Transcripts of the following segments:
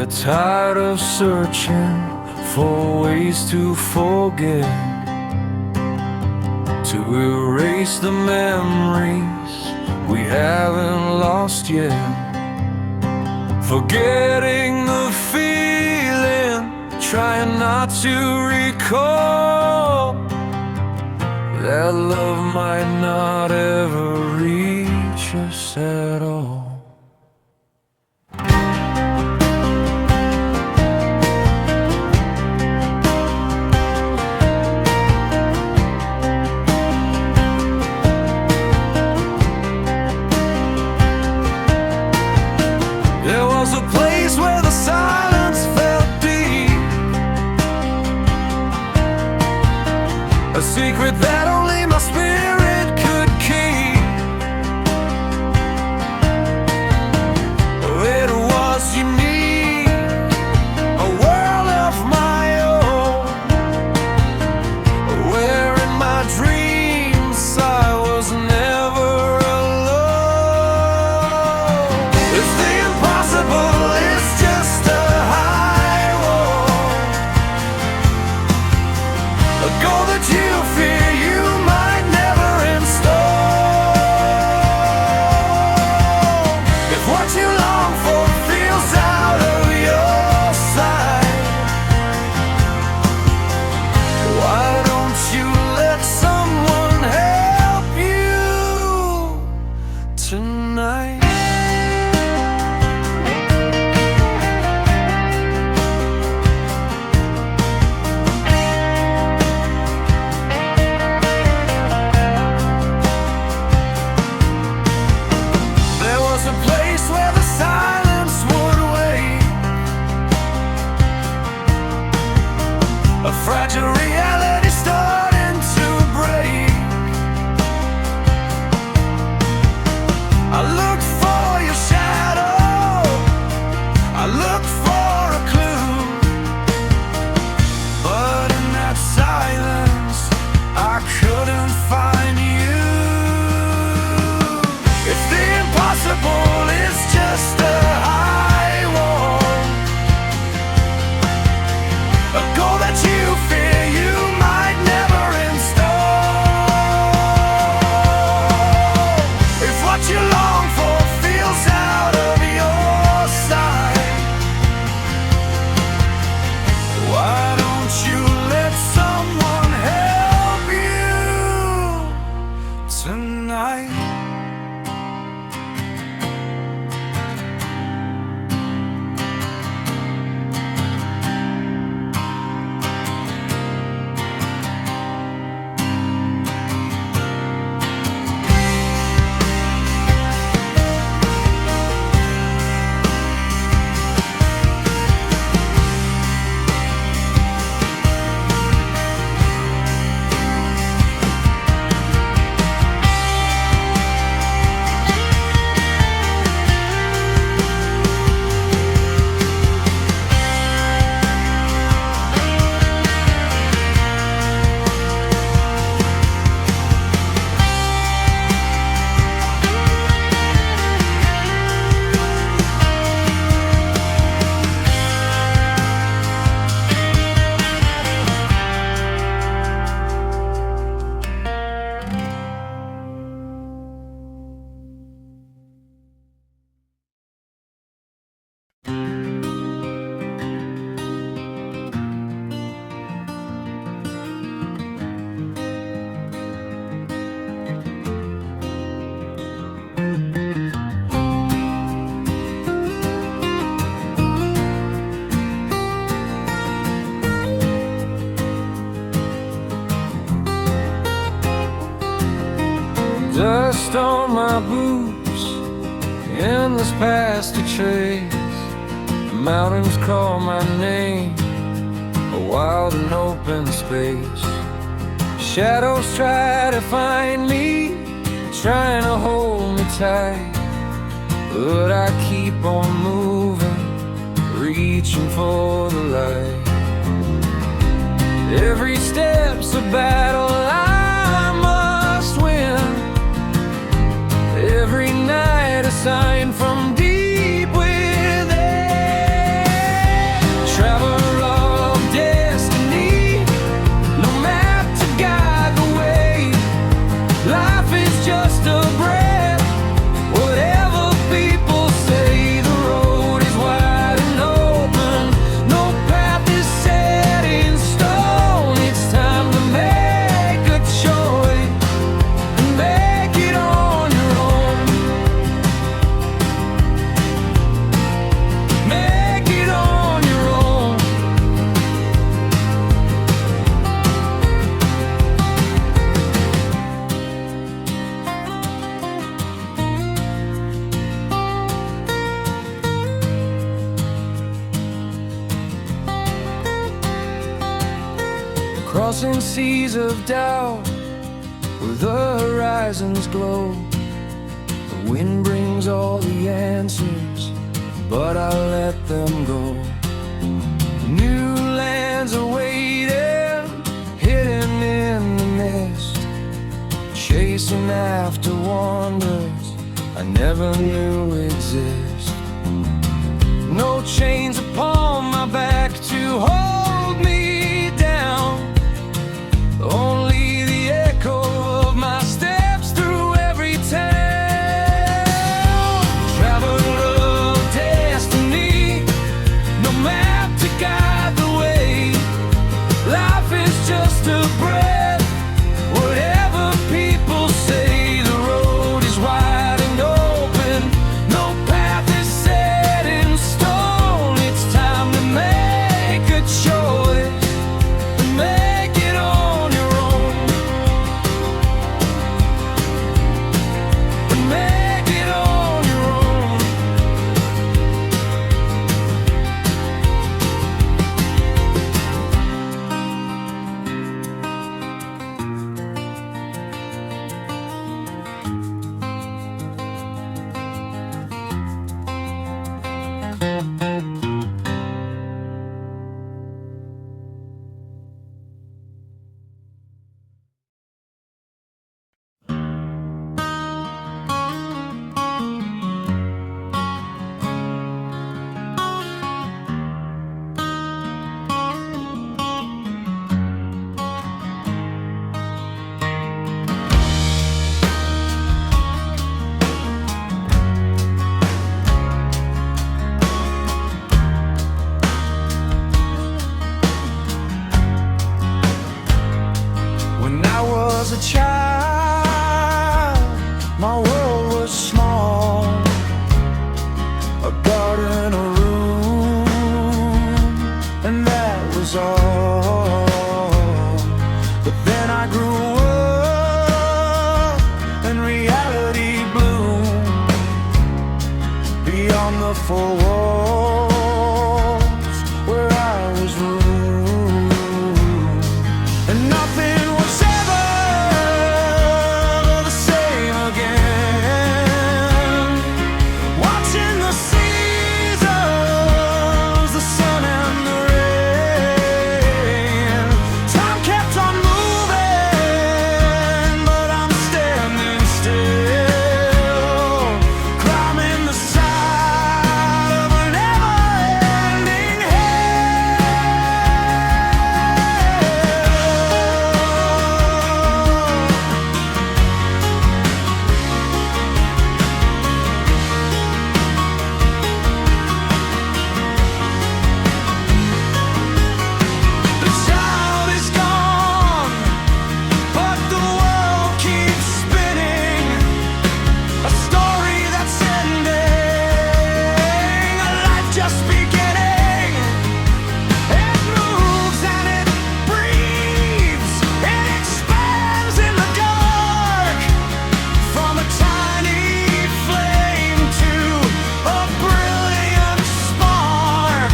get tired of searching for ways to forget, to erase the memories we haven't lost yet. Forgetting the feeling, trying not to recall that love might not ever reach us at all. There was a place where the silence felt deep, a secret that only my spirit could keep. It was unique, a world of my own, where in my dreams I was never alone. If the impossible is just a high wall, a goal that you fear you might never install. If what you long for feels out of your sight, why don't you let someone help you tonight? There was a place where the silence would wait, a fragile reality starting to break. I looked for your shadow, I looked for a clue, but in that silence I couldn't find you. If the impossible is just a high wall, a goal that you fear you might never install. If what you long for feels out of your sight, why don't you let someone help you tonight? Dust on my boots, endless paths to chase. The mountains call my name, a wild and open space. Shadows try to find me, trying to hold me tight, but I keep on moving, reaching for the light. Every step's a battle I must win, every night a sign from deep within. Crossing seas of doubt where the horizons glow. The wind brings all the answers, but I let them go. New lands are waiting, hidden in the mist, chasing after wonders I never knew exist. No chains upon my back to hold me down, only the echo of my steps through every town. Traveler of destiny, no map to guide the way. Life is just a breath, whatever people say. The road is wide and open, no path is set in stone. It's time to make a choice and make it on your own. And make it on your own. When I was a child, my world was small. A garden, a room, and that was all. But then I grew up and reality bloomed beyond the four walls where I was room. And nothing was ever the same again. Watching the seasons, the sun and the rain. Time kept on moving, but I'm standing still, climbing the side of a never-ending The child is gone, but the world keeps spinning. A story that's ending, a life just beginning. It moves and it breathes, it expands in the dark. From a tiny flame to a brilliant spark.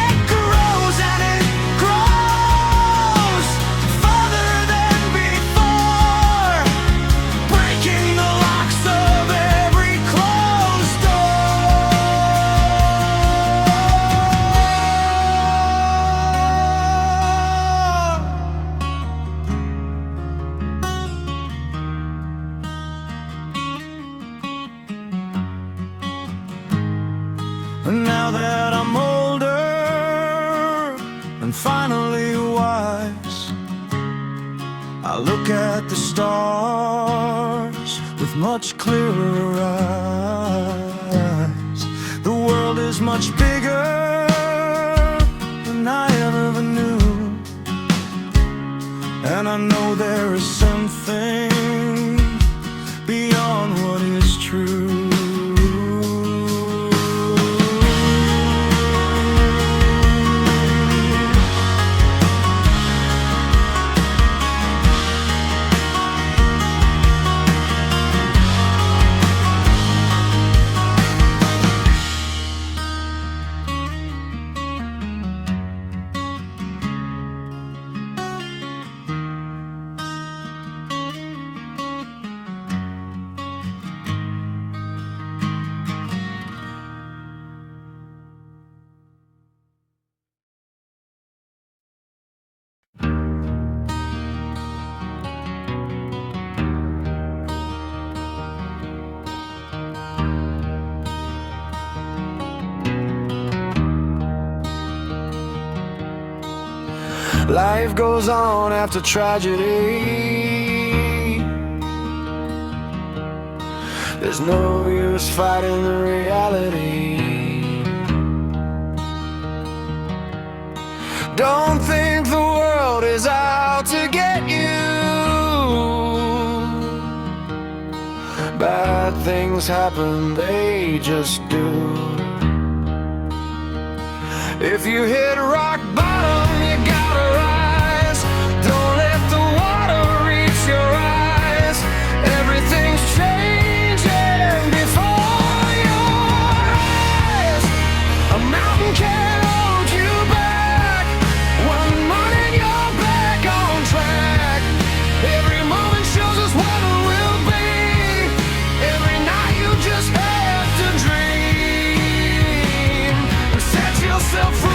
It grows and it grows further than before, breaking the locks of every closed door. And now that I'm older and finally wise, I look at the stars with much clearer eyes. The world is much bigger than I ever knew, and I know there is something beyond what is true. Life goes on after tragedy. There's no use fighting the reality. Don't think the world is out to get you. Bad things happen, they just do. If you hit rock bottom, you gotta rise. Don't let the water reach your eyes. Everything's changing before your eyes. A mountain can't hold you back. One morning you're back on track. Every moment shows us what it will be. Every night you just have to dream and set yourself free.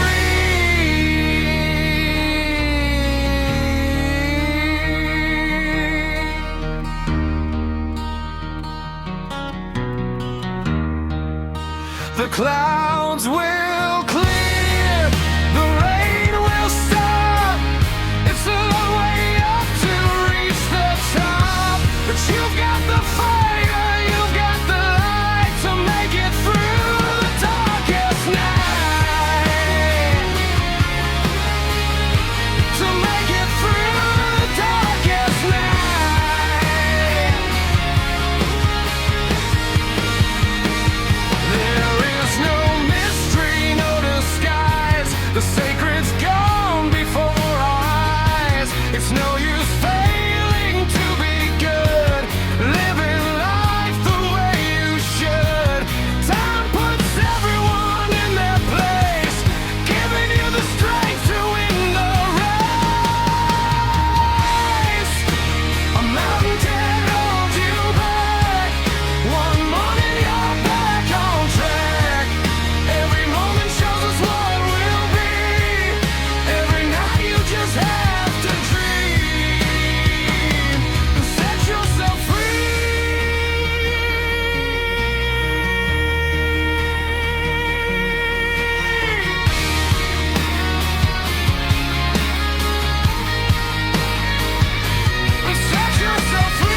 The clouds will clear, the rain will stop. It's a long way up to reach the top, but you've got the fire, you've got the light to make it through the darkest night. To make it through the darkest night. There is no mystery, no disguise. The sacred's gone before our eyes. It's no use failing to be good, living life the way you should. Time puts everyone in their place, giving you the strength to win the race. A mountain can't hold you back. One morning you're back on track. Every moment shows us what will be. Every night you just have to dream and set yourself free. And set yourself free.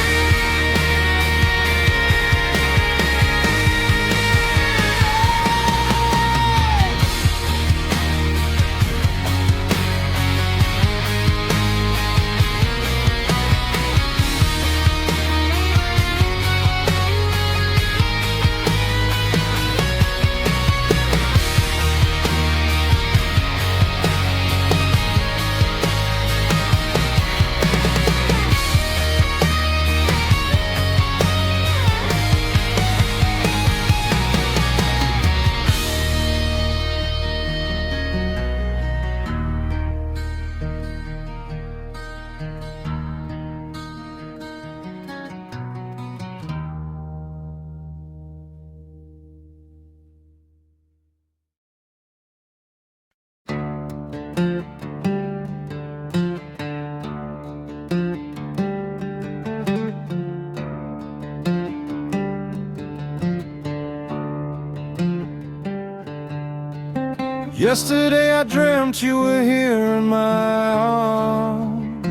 Yesterday I dreamt you were here in my arms,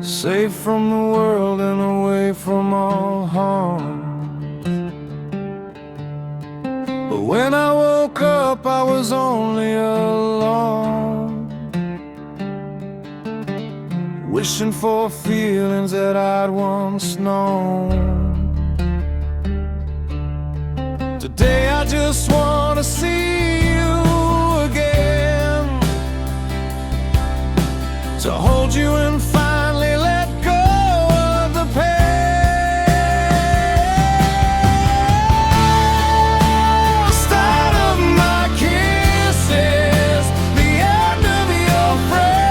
safe from the world and away from all harm. But when I woke up I was only alone, wishing for feelings that I'd once known. Today I just wanna see you again, to hold you and finally let go of the pain. Start of my kisses, the end of your frame.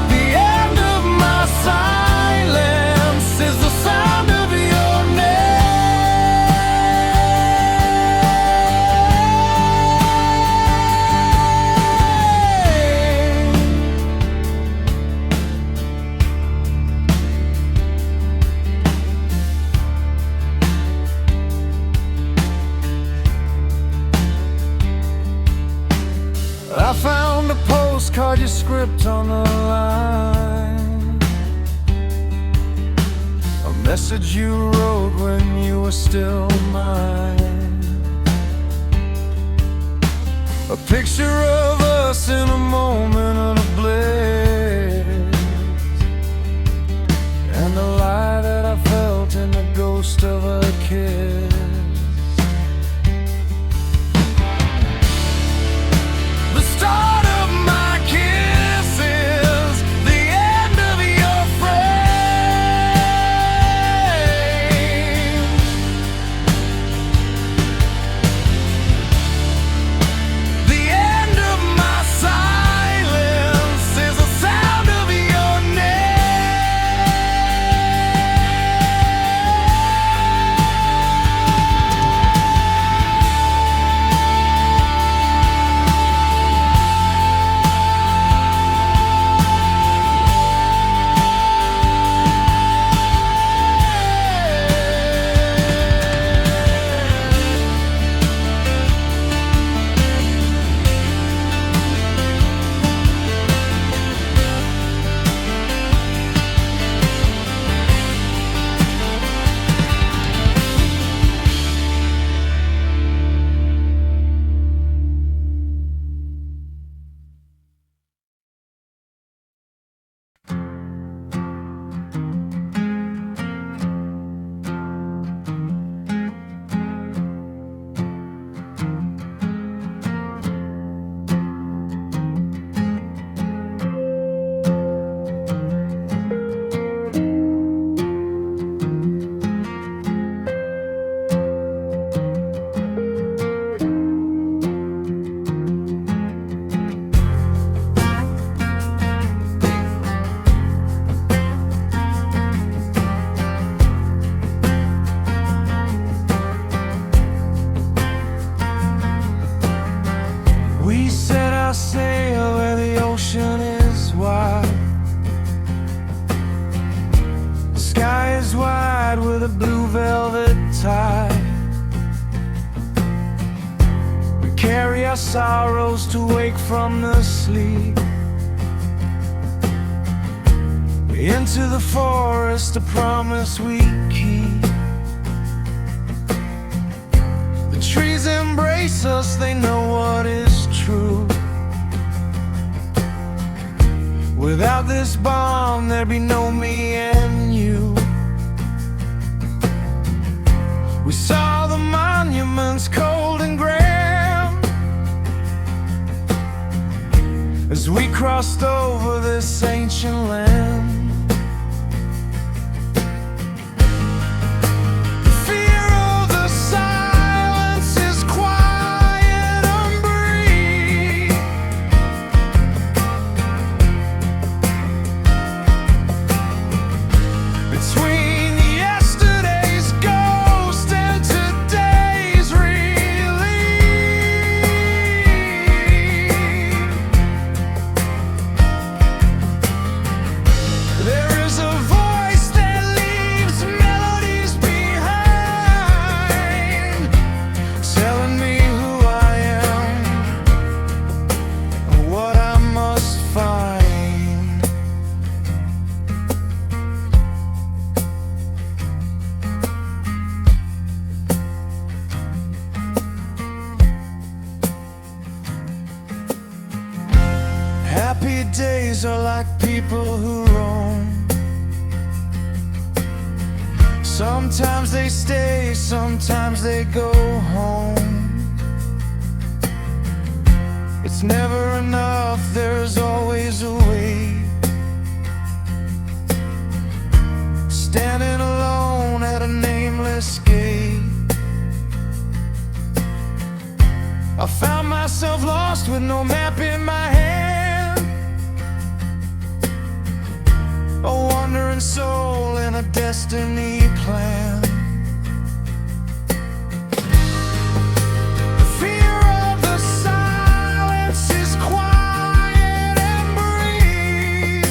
The end of my silence is the sound of your name. postcard, your script on the line, a message you wrote when you were still mine, a picture of us in a moment of bliss, and the lie that I felt in the ghost of a kiss. The start of my kiss is the end of your frame. The end of my silence is the sound of your We set our sail where the ocean is wide. The sky is wide with a blue velvet tide. We carry our sorrows to wake from the sleep. Into the forest, a promise we keep. The trees embrace us, they know what is true. Without this bond, there'd be no me and you. We saw the monuments cold and grand as we crossed over this ancient land. Happy days are like people who roam. Sometimes they stay, sometimes they go home. It's never enough, there's always a way. Standing alone at a nameless gate, I found myself lost with no map in my hand, a wandering soul in a destiny plan. The fear of the silence is quiet and breathe.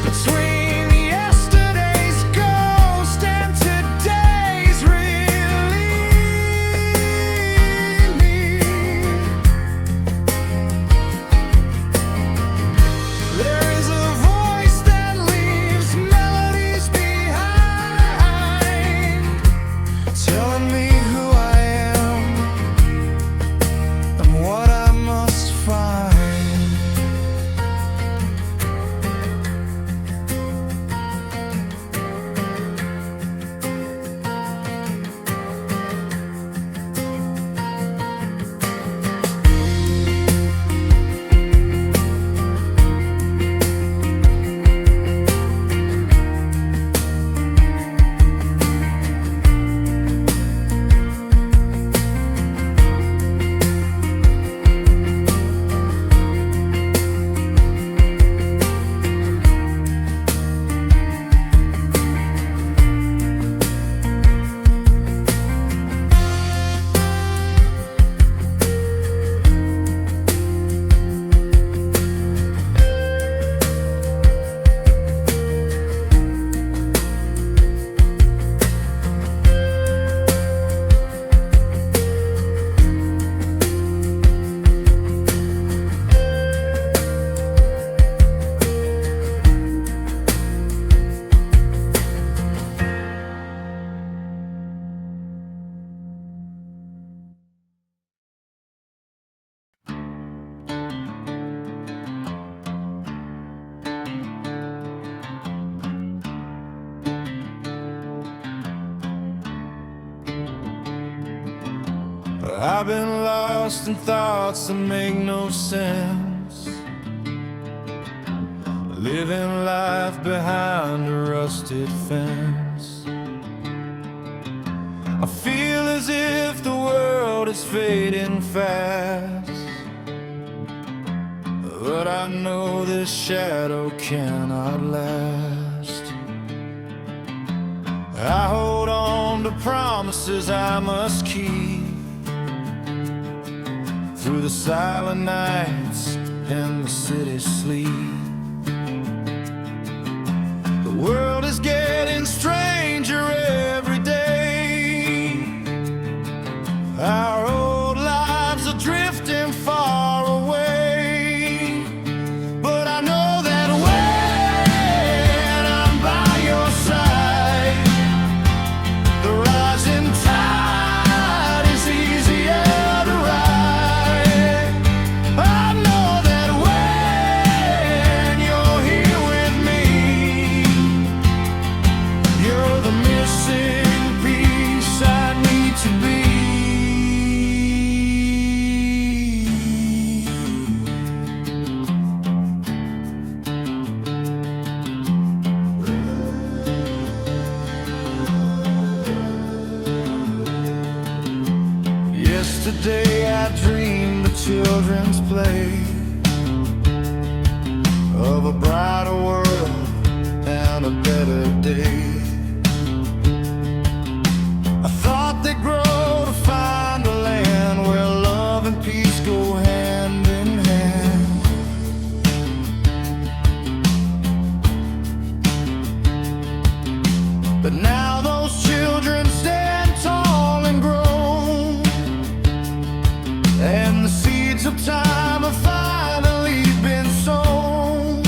Between yesterday's ghost and today's relief, I've been lost in thoughts that make no sense, living life behind a rusted fence. I feel as if the world is fading fast, but I know this shadow cannot last. I hold on to promises I must keep, through the silent nights and the city's sleep. The world is getting stranger every day. Our old lives are drifting far away, but I know that when I'm by your side, the rising tide is easier to ride. I know that when you're here with me, you're the missing piece I need to be. Yesterday I dreamed of children's play, of a brighter world and a better day. I thought they'd grow to find a land where love and peace go hand in hand. But now those children stand tall and grown, and the seeds of time have finally been sown.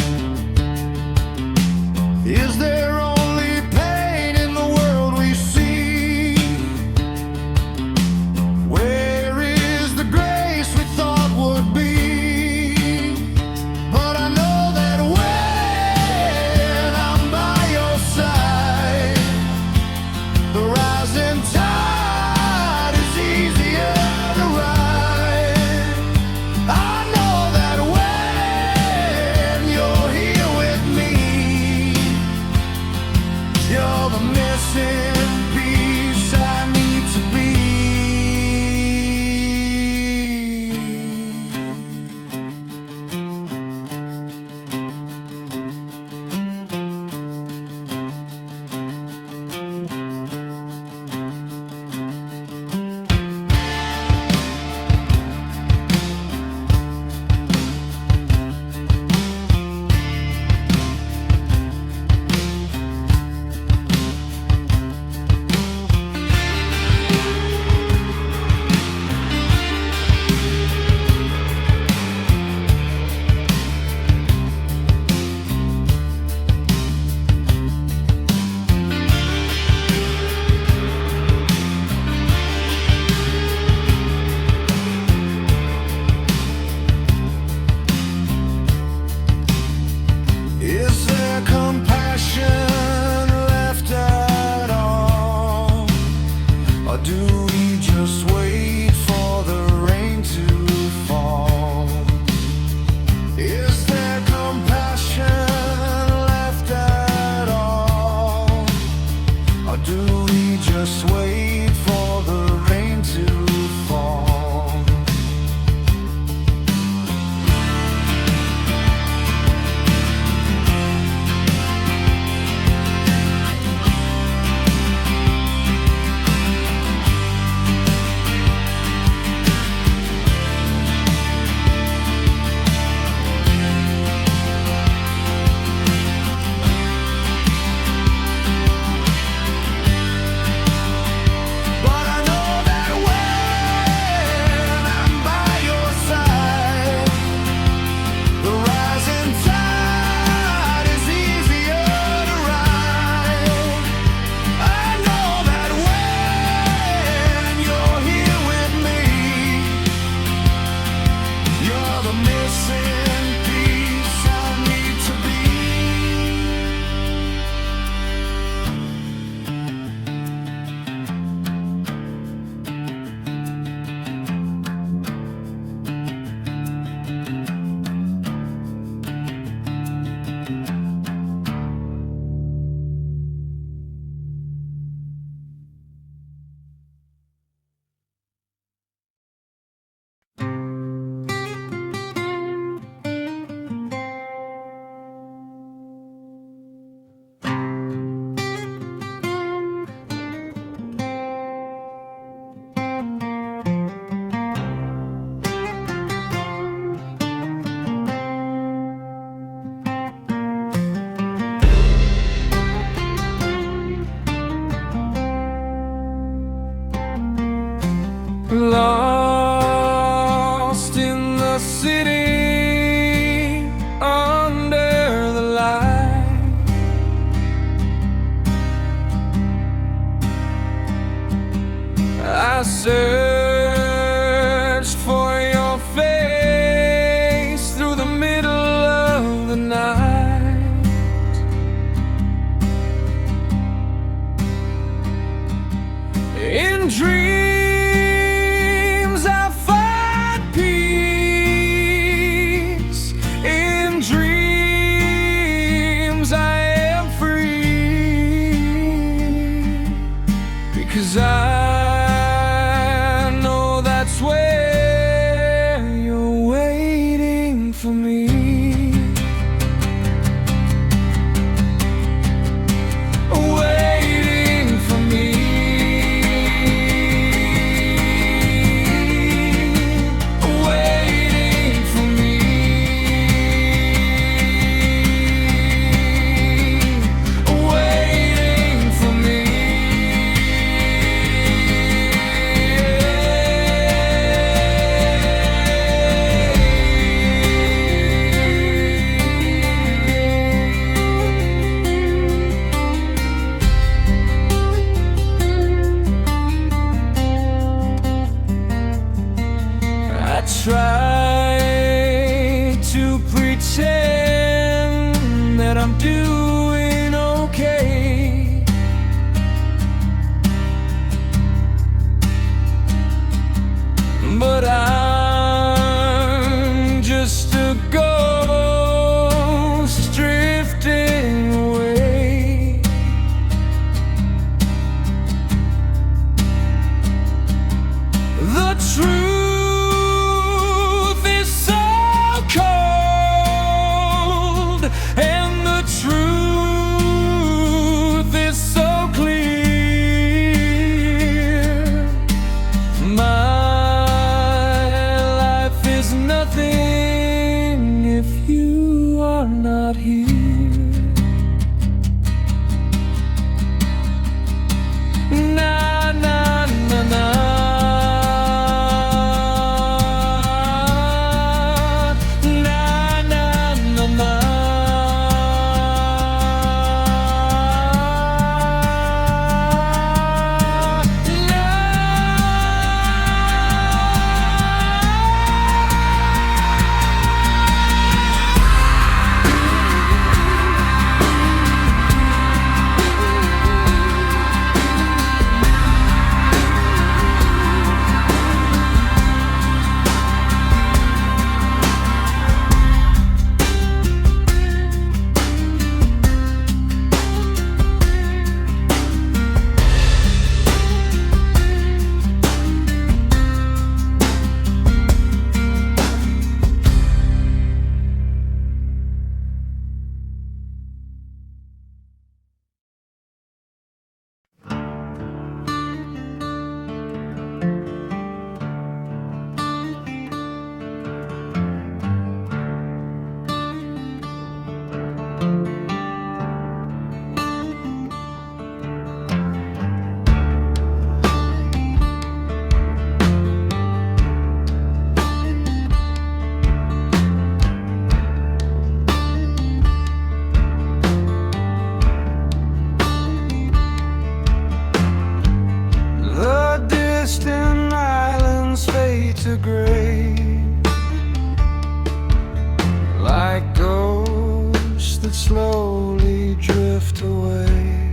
that slowly drift away.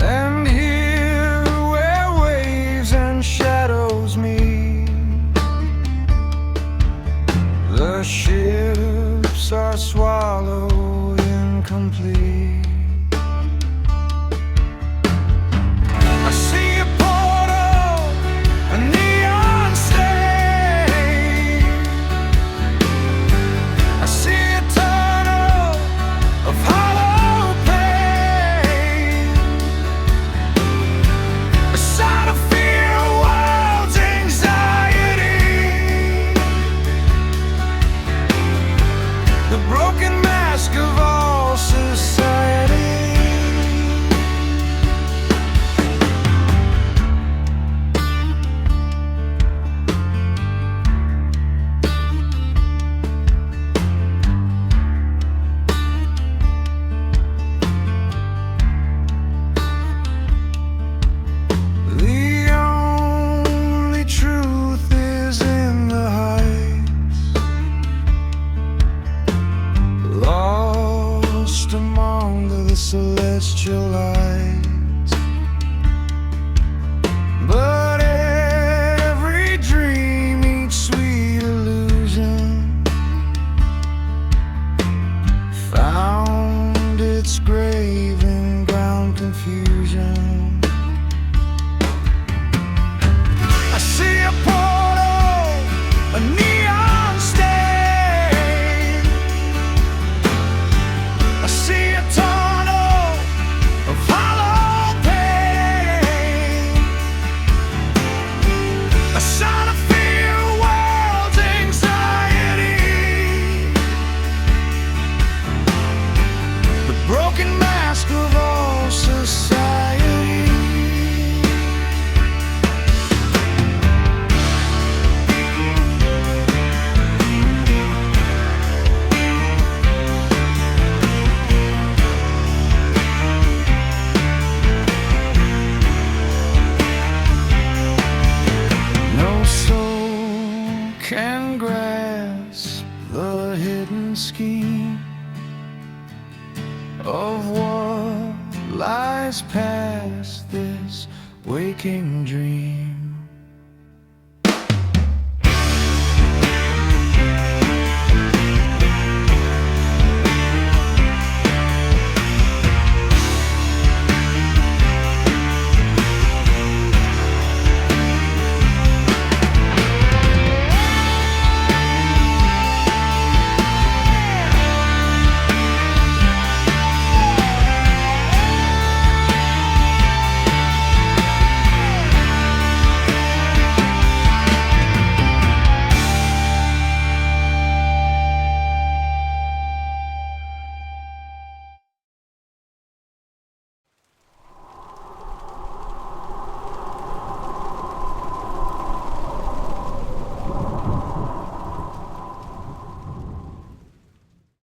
And here where waves and shadows meet, the ships are swallowed incomplete. I see a portal, a neon stain. I see a tunnel of hollow pain, a side of fear, a world's anxiety, the broken mask of all society. The only truth is in the heights, lost among the celestial lights. But every dream, each sweet illusion, found its grave in ground confusion. I see a portal, a neon stain. I see a tunnel of hollow pain, a sign of fear, a world's anxiety, the broken mask of all society. No soul can grasp the hidden scheme of what lies past this waking dream.